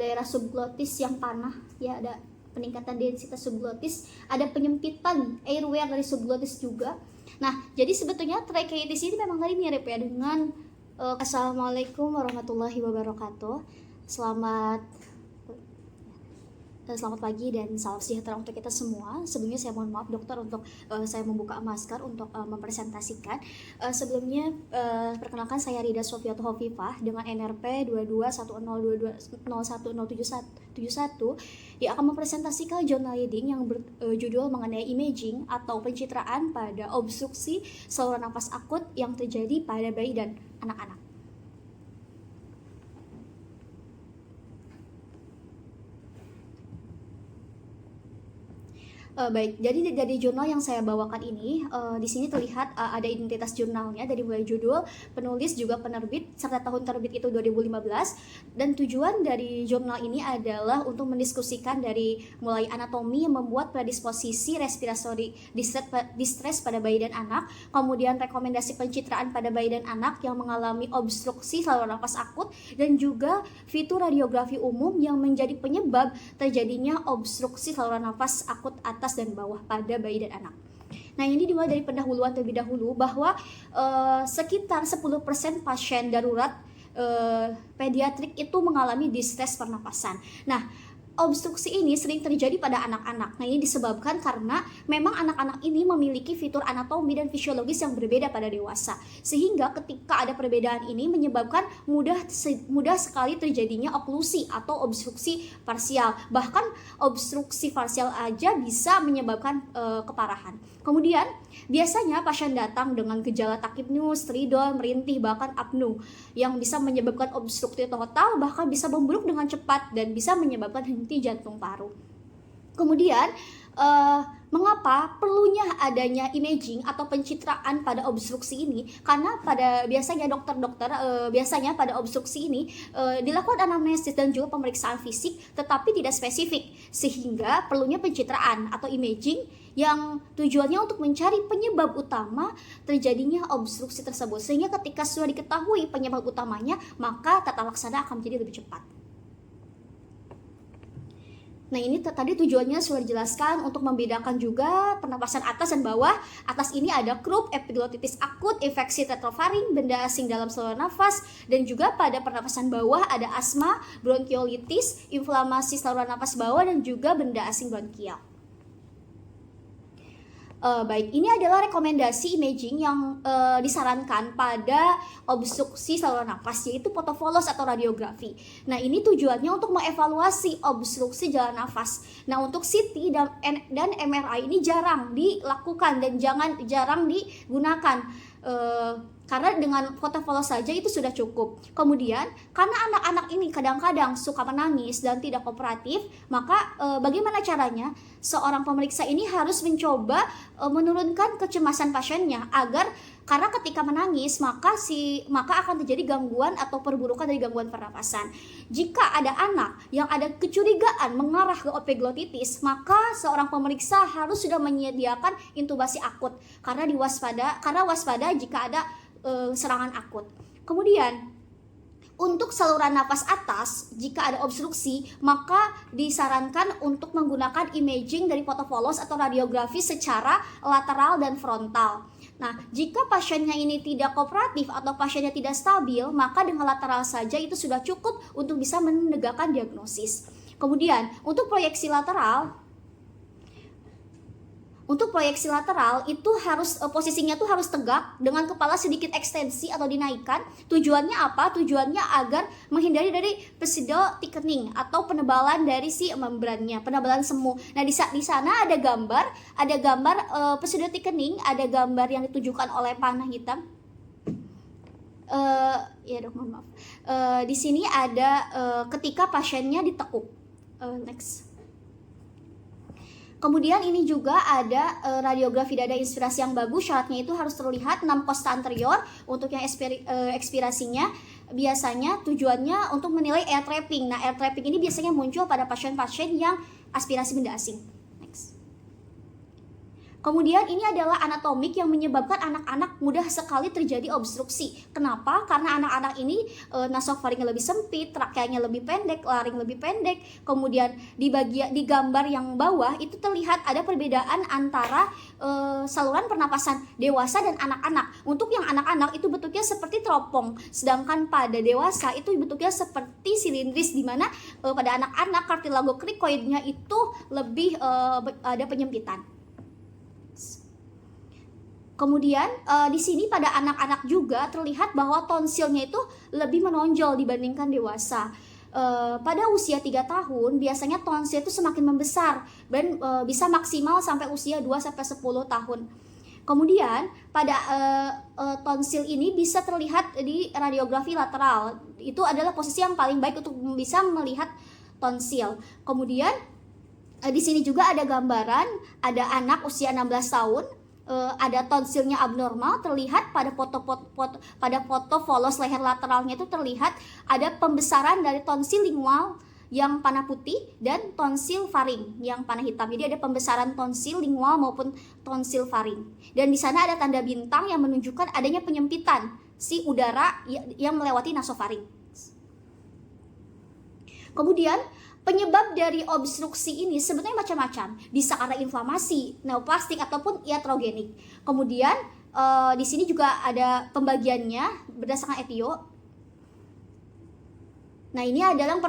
daerah subglotis yang panah, ya ada peningkatan densitas subglotis, ada penyempitan airway dari subglotis juga. Nah, jadi sebetulnya trakeitis ini memang tadi mirip ya dengan Assalamualaikum warahmatullahi wabarakatuh. Selamat pagi dan salam sejahtera untuk kita semua. Sebelumnya saya mohon maaf dokter untuk saya membuka masker untuk mempresentasikan. Sebelumnya perkenalkan saya Rida Sofiatul Hovifah dengan NRP 2210210171. Dia akan mempresentasikan jurnal reading yang berjudul mengenai imaging atau pencitraan pada obstruksi saluran nafas akut yang terjadi pada bayi dan anak-anak. Baik, jadi dari jurnal yang saya bawakan ini, di sini terlihat ada identitas jurnalnya dari mulai judul, penulis juga penerbit, serta tahun terbit itu 2015. Dan tujuan dari jurnal ini adalah untuk mendiskusikan dari mulai anatomi yang membuat predisposisi respiratory distress pada bayi dan anak, kemudian rekomendasi pencitraan pada bayi dan anak yang mengalami obstruksi saluran nafas akut, dan juga fitur radiografi umum yang menjadi penyebab terjadinya obstruksi saluran nafas akut atas dan bawah pada bayi dan anak. Nah, ini dimulai dari pendahuluan terlebih dahulu bahwa sekitar 10% pasien darurat pediatrik itu mengalami distress pernapasan. Nah, obstruksi ini sering terjadi pada anak-anak. Nah, ini disebabkan karena memang anak-anak ini memiliki fitur anatomi dan fisiologis yang berbeda pada dewasa. Sehingga ketika ada perbedaan ini menyebabkan mudah sekali terjadinya oklusi atau obstruksi parsial. Bahkan obstruksi parsial aja bisa menyebabkan keparahan. Kemudian, biasanya pasien datang dengan gejala takipnus, stridor, merintih, bahkan apnu yang bisa menyebabkan obstruksi total, bahkan bisa memburuk dengan cepat dan bisa menyebabkan henti jantung paru. Kemudian, mengapa perlunya adanya imaging atau pencitraan pada obstruksi ini? Karena biasanya dokter-dokter biasanya pada obstruksi ini dilakukan anamnesis dan juga pemeriksaan fisik, tetapi tidak spesifik, sehingga perlunya pencitraan atau imaging yang tujuannya untuk mencari penyebab utama terjadinya obstruksi tersebut, sehingga ketika sudah diketahui penyebab utamanya, maka tata laksana akan menjadi lebih cepat. Nah, ini tadi tujuannya sudah dijelaskan untuk membedakan juga pernapasan atas dan bawah. Atas ini ada croup, epiglotitis akut, infeksi retrofaring, benda asing dalam saluran nafas, dan juga pada pernapasan bawah ada asma, bronkiolitis, inflamasi saluran nafas bawah, dan juga benda asing bronkial. Baik, ini adalah rekomendasi imaging yang disarankan pada obstruksi saluran nafas, yaitu fotofolos atau radiografi. Nah, ini tujuannya untuk mengevaluasi obstruksi jalan nafas. Nah, untuk CT dan MRI ini jarang dilakukan dan jarang digunakan. Karena dengan fotofolos saja itu sudah cukup. Kemudian, karena anak-anak ini kadang-kadang suka menangis dan tidak kooperatif, maka bagaimana caranya? Seorang pemeriksa ini harus mencoba menurunkan kecemasan pasiennya karena ketika menangis maka akan terjadi gangguan atau perburukan dari gangguan pernapasan. Jika ada anak yang ada kecurigaan mengarah ke epiglottitis, maka seorang pemeriksa harus sudah menyediakan intubasi akut karena waspada jika ada serangan akut. Kemudian untuk saluran nafas atas, jika ada obstruksi, maka disarankan untuk menggunakan imaging dari fotofolos atau radiografi secara lateral dan frontal. Nah, jika pasiennya ini tidak kooperatif atau pasiennya tidak stabil, maka dengan lateral saja itu sudah cukup untuk bisa menegakkan diagnosis. Kemudian, untuk proyeksi lateral itu harus posisinya tuh harus tegak dengan kepala sedikit ekstensi atau dinaikkan. Tujuannya apa? Tujuannya agar menghindari dari pseudo thickening atau penebalan dari si membrannya, penebalan semu. Nah, di sana ada gambar pseudo thickening, ada gambar yang ditujukan oleh panah hitam. Ya dok, mohon maaf. Di sini ada ketika pasiennya ditekuk. Next. Kemudian ini juga ada radiografi dada inspirasi yang bagus. Syaratnya itu harus terlihat 6 costa anterior. Untuk yang ekspirasinya biasanya tujuannya untuk menilai air trapping. Nah, air trapping ini biasanya muncul pada pasien-pasien yang aspirasi benda asing. Next. Kemudian ini adalah anatomik yang menyebabkan anak-anak mudah sekali terjadi obstruksi. Kenapa? Karena anak-anak ini nasofaringnya lebih sempit, trakeanya lebih pendek, laring lebih pendek. Kemudian di gambar yang bawah itu terlihat ada perbedaan antara saluran pernapasan dewasa dan anak-anak. Untuk yang anak-anak itu bentuknya seperti teropong, sedangkan pada dewasa itu bentuknya seperti silindris, di mana pada anak-anak kartilago krikoidnya itu lebih ada penyempitan. Kemudian di sini pada anak-anak juga terlihat bahwa tonsilnya itu lebih menonjol dibandingkan dewasa. Pada usia 3 tahun biasanya tonsil itu semakin membesar dan bisa maksimal sampai usia 2-10 tahun. Kemudian pada tonsil ini bisa terlihat di radiografi lateral. Itu adalah posisi yang paling baik untuk bisa melihat tonsil. Kemudian di sini juga ada gambaran, ada anak usia 16 tahun. Ada tonsilnya abnormal, terlihat pada foto volos leher lateralnya itu terlihat ada pembesaran dari tonsil lingual yang panah putih dan tonsil faring yang panah hitam. Jadi ada pembesaran tonsil lingual maupun tonsil faring. Dan di sana ada tanda bintang yang menunjukkan adanya penyempitan si udara yang melewati nasofaring. Kemudian penyebab dari obstruksi ini sebenarnya macam-macam, bisa karena inflamasi, neoplastik ataupun iatrogenik. Kemudian di sini juga ada pembagiannya berdasarkan etio. Nah, ini adalah yang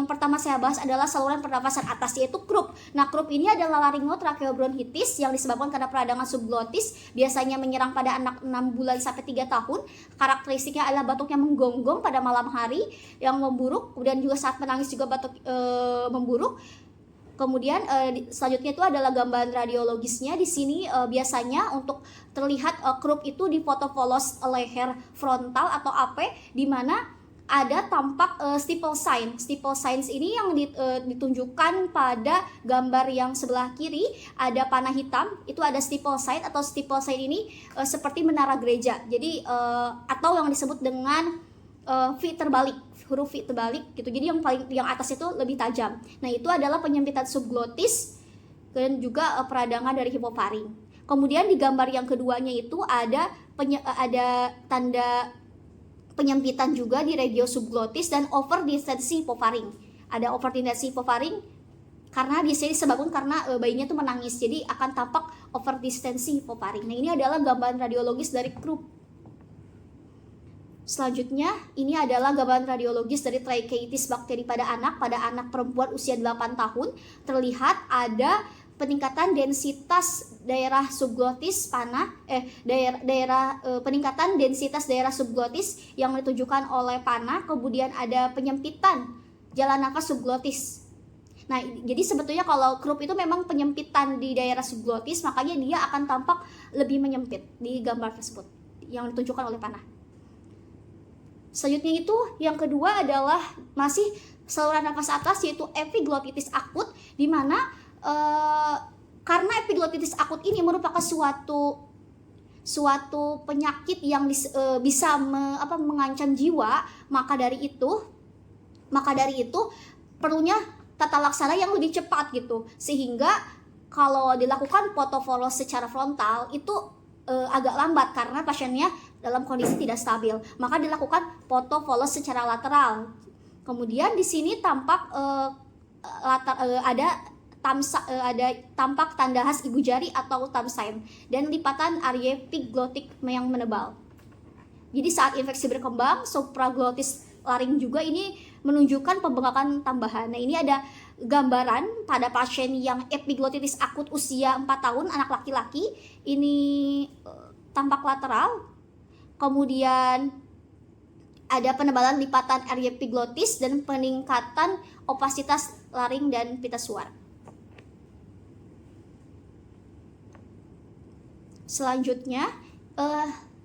pertama saya bahas adalah saluran pernapasan atas, yaitu croup. Nah, croup ini adalah laringotracheobronchitis yang disebabkan karena peradangan subglotis, biasanya menyerang pada anak 6 bulan sampai 3 tahun. Karakteristiknya adalah batuk yang menggonggong pada malam hari yang memburuk, kemudian juga saat menangis juga batuk memburuk. Kemudian selanjutnya itu adalah gambaran radiologisnya. Di sini biasanya untuk terlihat croup itu di fotovolos leher frontal atau AP, di mana ada tampak steeple sign. Steeple signs ini yang ditunjukkan pada gambar yang sebelah kiri, ada panah hitam, itu ada steeple sign, atau steeple sign ini seperti menara gereja. Jadi atau yang disebut dengan V terbalik, huruf V terbalik gitu. Jadi yang atas itu lebih tajam. Nah, itu adalah penyempitan subglotis dan juga peradangan dari hipofaring. Kemudian di gambar yang keduanya itu ada tanda penyempitan juga di regio subglotis dan overdistensi hipofaring. Ada overdistensi hipofaring karena di sini disebabkan karena bayinya tuh menangis, jadi akan tampak overdistensi hipofaring. Nah, ini adalah gambaran radiologis dari croup. Selanjutnya, ini adalah gambaran radiologis dari tracheitis bakteri pada anak perempuan usia 8 tahun. Terlihat ada peningkatan densitas daerah subglotis panah peningkatan densitas daerah subglotis yang ditunjukkan oleh panah, kemudian ada penyempitan jalan nafas subglotis. Nah, jadi sebetulnya kalau croup itu memang penyempitan di daerah subglotis, makanya dia akan tampak lebih menyempit di gambar tersebut yang ditunjukkan oleh panah. Selanjutnya itu yang kedua adalah masih saluran nafas atas, yaitu epiglotitis akut, di mana karena epiglotitis akut ini merupakan suatu penyakit yang bisa mengancam jiwa, maka dari itu perlunya tata laksana yang lebih cepat gitu, sehingga kalau dilakukan fotofolos secara frontal itu agak lambat karena pasiennya dalam kondisi tidak stabil, maka dilakukan fotofolos secara lateral. Kemudian di sini tampak ada tampak tanda khas ibu jari atau thumb sign dan lipatan area epiglotik yang menebal. Jadi saat infeksi berkembang, supraglottis laring juga ini menunjukkan pembengkakan tambahan. Nah, ini ada gambaran pada pasien yang epiglotitis akut usia 4 tahun, anak laki-laki. Ini tampak lateral. Kemudian ada penebalan lipatan area epiglotis dan peningkatan opasitas laring dan pita suara. Selanjutnya,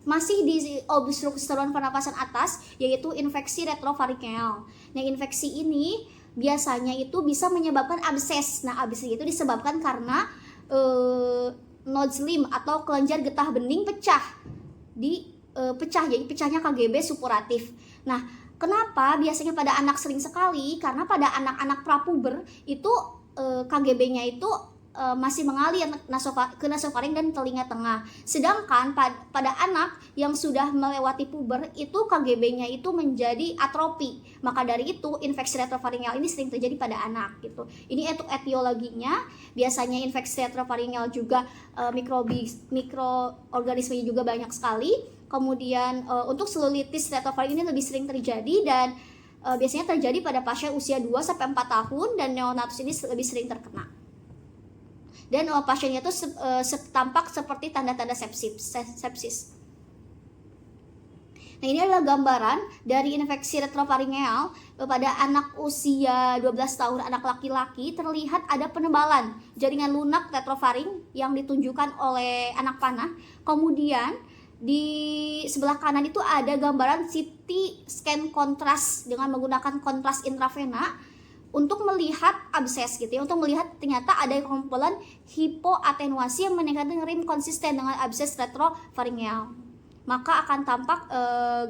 masih di obstruksi saluran pernapasan atas, yaitu infeksi retrofaringeal. Nah, infeksi ini biasanya itu bisa menyebabkan abses. Nah, abses itu disebabkan karena nodules atau kelenjar getah bening pecah, jadi pecahnya KGB supuratif. Nah, kenapa biasanya pada anak sering sekali? Karena pada anak-anak prapuber itu KGB-nya itu masih mengalir ke nasofaring dan telinga tengah. Sedangkan pada anak yang sudah melewati puber itu KGB-nya itu menjadi atrofi. Maka dari itu infeksi retrofaringeal ini sering terjadi pada anak gitu. Ini etiologinya, biasanya infeksi retrofaringeal juga mikroorganismenya juga banyak sekali. Kemudian untuk selulitis retrofaring ini lebih sering terjadi dan biasanya terjadi pada pasien usia 2-4 tahun dan neonatus ini lebih sering terkena. Dan pasiennya itu tampak seperti tanda-tanda sepsis. Nah, ini adalah gambaran dari infeksi retrofaringeal pada anak usia 12 tahun, anak laki-laki. Terlihat ada penebalan jaringan lunak retrofaring yang ditunjukkan oleh anak panah. Kemudian di sebelah kanan itu ada gambaran CT scan kontras dengan menggunakan kontras intravena untuk melihat abses gitu ya, untuk melihat ternyata ada kumpulan hipoatenuasi yang meningkatkan rim konsisten dengan abses retrofaringeal. Maka akan tampak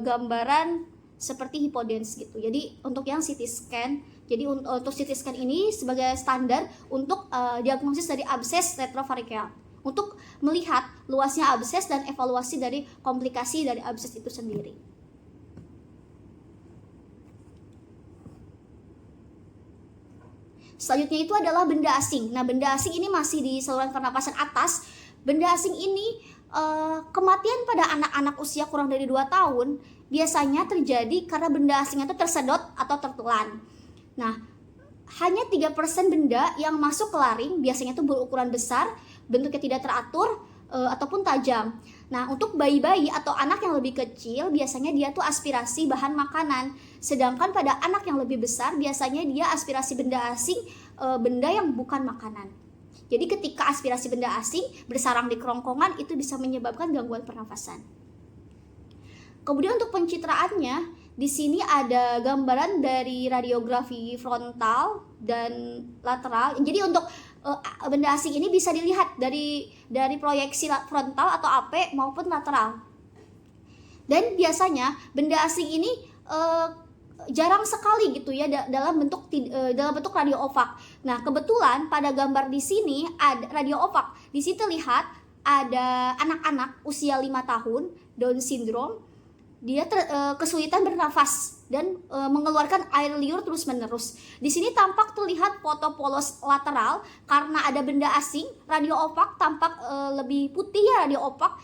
gambaran seperti hipodens gitu. Jadi untuk yang CT scan, jadi untuk CT scan ini sebagai standar untuk diagnosis dari abses retrofaringeal, untuk melihat luasnya abses dan evaluasi dari komplikasi dari abses itu sendiri. Selanjutnya itu adalah benda asing. Nah, benda asing ini masih di saluran pernapasan atas. Benda asing ini kematian pada anak-anak usia kurang dari 2 tahun biasanya terjadi karena benda asing itu tersedot atau tertelan. Nah, hanya 3% benda yang masuk ke laring biasanya itu berukuran besar, bentuknya tidak teratur ataupun tajam. Nah, untuk bayi-bayi atau anak yang lebih kecil biasanya dia tuh aspirasi bahan makanan. Sedangkan pada anak yang lebih besar biasanya dia aspirasi benda asing, benda yang bukan makanan. Jadi ketika aspirasi benda asing bersarang di kerongkongan itu bisa menyebabkan gangguan pernafasan. Kemudian untuk pencitraannya, di sini ada gambaran dari radiografi frontal dan lateral. Jadi untuk benda asing ini bisa dilihat dari proyeksi frontal atau AP maupun lateral. Dan biasanya benda asing ini jarang sekali gitu ya dalam bentuk radio ovak. Nah, kebetulan pada gambar di sini ada radio ovak. Di situ terlihat ada anak-anak usia 5 tahun Down syndrome. Dia kesulitan bernafas dan mengeluarkan air liur terus-menerus. Di sini tampak terlihat foto polos lateral karena ada benda asing. Radio opak tampak lebih putih ya, radio opak.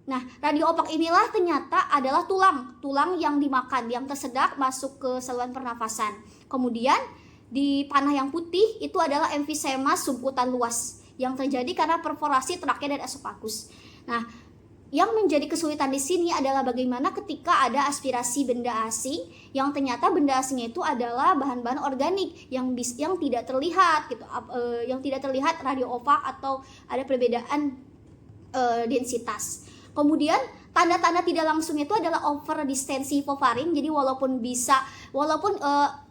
Nah, radio opak inilah ternyata adalah tulang yang dimakan, yang tersedak masuk ke saluran pernafasan. Kemudian di panah yang putih itu adalah emfisema subkutan luas yang terjadi karena perforasi trakea dan esofagus. Nah, yang menjadi kesulitan di sini adalah bagaimana ketika ada aspirasi benda asing yang ternyata benda asingnya itu adalah bahan-bahan organik yang tidak terlihat gitu, yang tidak terlihat radioofag atau ada perbedaan densitas. Kemudian tanda-tanda tidak langsung itu adalah over distensi hipofaring. Jadi walaupun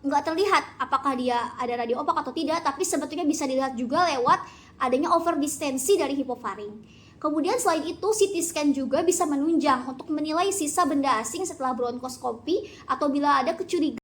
nggak terlihat apakah dia ada radioofag atau tidak, tapi sebetulnya bisa dilihat juga lewat adanya over distensi dari hipofaring. Kemudian selain itu CT scan juga bisa menunjang untuk menilai sisa benda asing setelah bronkoskopi atau bila ada kecurigaan